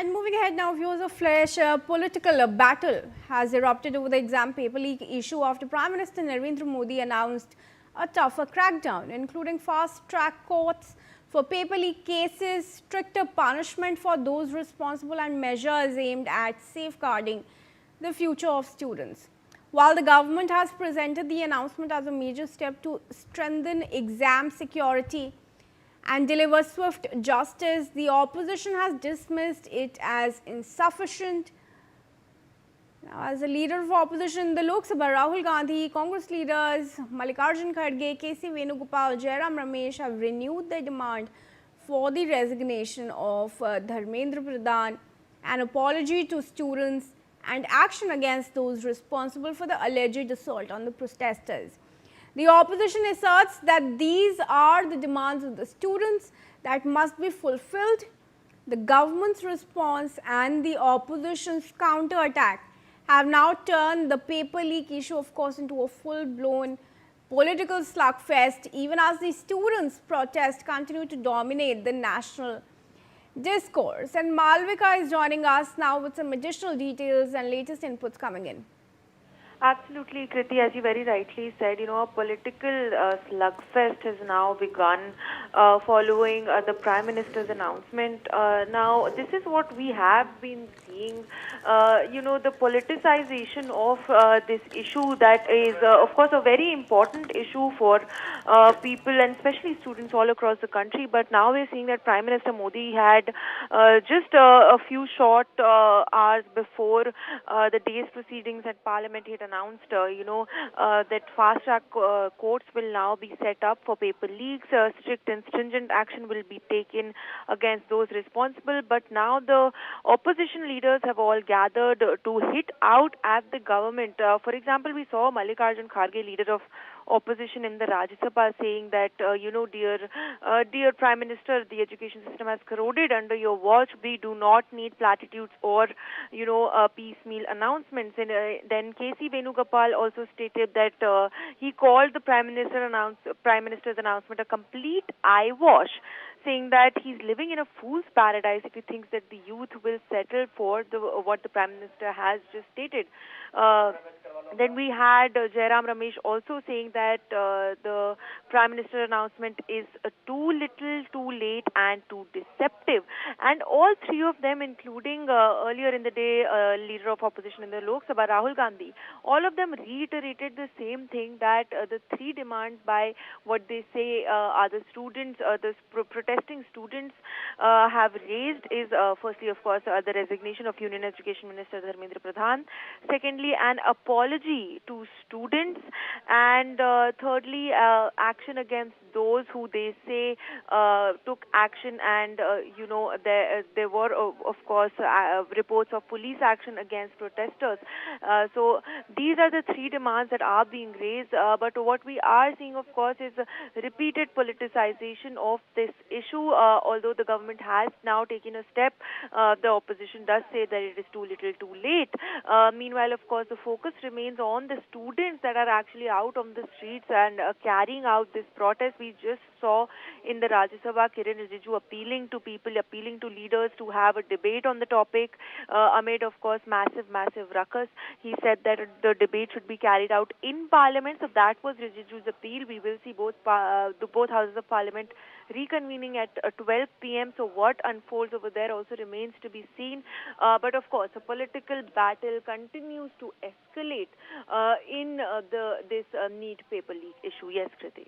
And moving ahead now, viewers of Flash, a political battle has erupted over the exam paper leak issue after Prime Minister Narendra Modi announced a tougher crackdown, including fast-track courts for paper leak cases, stricter punishment for those responsible, and measures aimed at safeguarding the future of students. While the government has presented the announcement as a major step to strengthen exam security and deliver swift justice, the opposition has dismissed it as insufficient. Now, as the leader of opposition in the Lok Sabha, Rahul Gandhi, Congress leaders Mallikarjun Kharge, K.C. Venugopal, Jairam Ramesh have renewed their demand for the resignation of Dharmendra Pradhan, an apology to students, and action against those responsible for the alleged assault on the protesters. The opposition asserts that these are the demands of the students that must be fulfilled. The government's response and the opposition's counterattack have now turned the paper leak issue, of course, into a full-blown political slugfest, even as the students' protests continue to dominate the national discourse. And Malvika is joining us now with some additional details and latest inputs coming in. Absolutely, Kriti, as you very rightly said, a political slugfest has now begun following the Prime Minister's announcement. Now, this is what we have been seeing, the politicization of this issue that is, of course, a very important issue for people and especially students all across the country. But now we're seeing that Prime Minister Modi had just a few short hours before the day's proceedings at Parliament, he had announced, that fast-track courts will now be set up for paper leaks. Strict and stringent action will be taken against those responsible. But now the opposition leaders have all gathered to hit out at the government. For example, we saw Mallikarjun Kharge, leader of opposition in the Rajya Sabha, saying that, dear Prime Minister, the education system has corroded under your watch. We do not need platitudes or, piecemeal announcements. And then K.C. Venugopal also stated that he called the Prime Minister's announcement a complete eyewash, saying that he's living in a fool's paradise if he thinks that the youth will settle for what the Prime Minister has just stated. Then we had Jairam Ramesh also saying that the Prime Minister announcement is too little, too late, and too deceptive. And all three of them, including earlier in the day, leader of opposition in the Lok Sabha, Rahul Gandhi, all of them reiterated the same thing, that the three demands by what they say are the students, the protesting students have raised is firstly, of course, the resignation of Union Education Minister Dharmendra Pradhan. Secondly, an apology to students, and thirdly, action against those who they say took action, and there were of course reports of police action against protesters. So these are the three demands that are being raised, but what we are seeing, of course, is repeated politicization of this issue. Although the government has now taken a step, the opposition does say that it is too little, too late. Meanwhile, of course, the focus remains on the students that are actually out on the streets and carrying out this protest. We just saw in the Rajya Sabha Kiran Rijiju appealing to people, appealing to leaders to have a debate on the topic amid, of course, massive ruckus. He said that the debate should be carried out in Parliament. So that was Rijiju's appeal. We will see both houses of Parliament reconvening at 12 p.m. So what unfolds over there also remains to be seen. But of course, a political battle continues to escalate in this NEET paper leak issue. Yes, Kriti.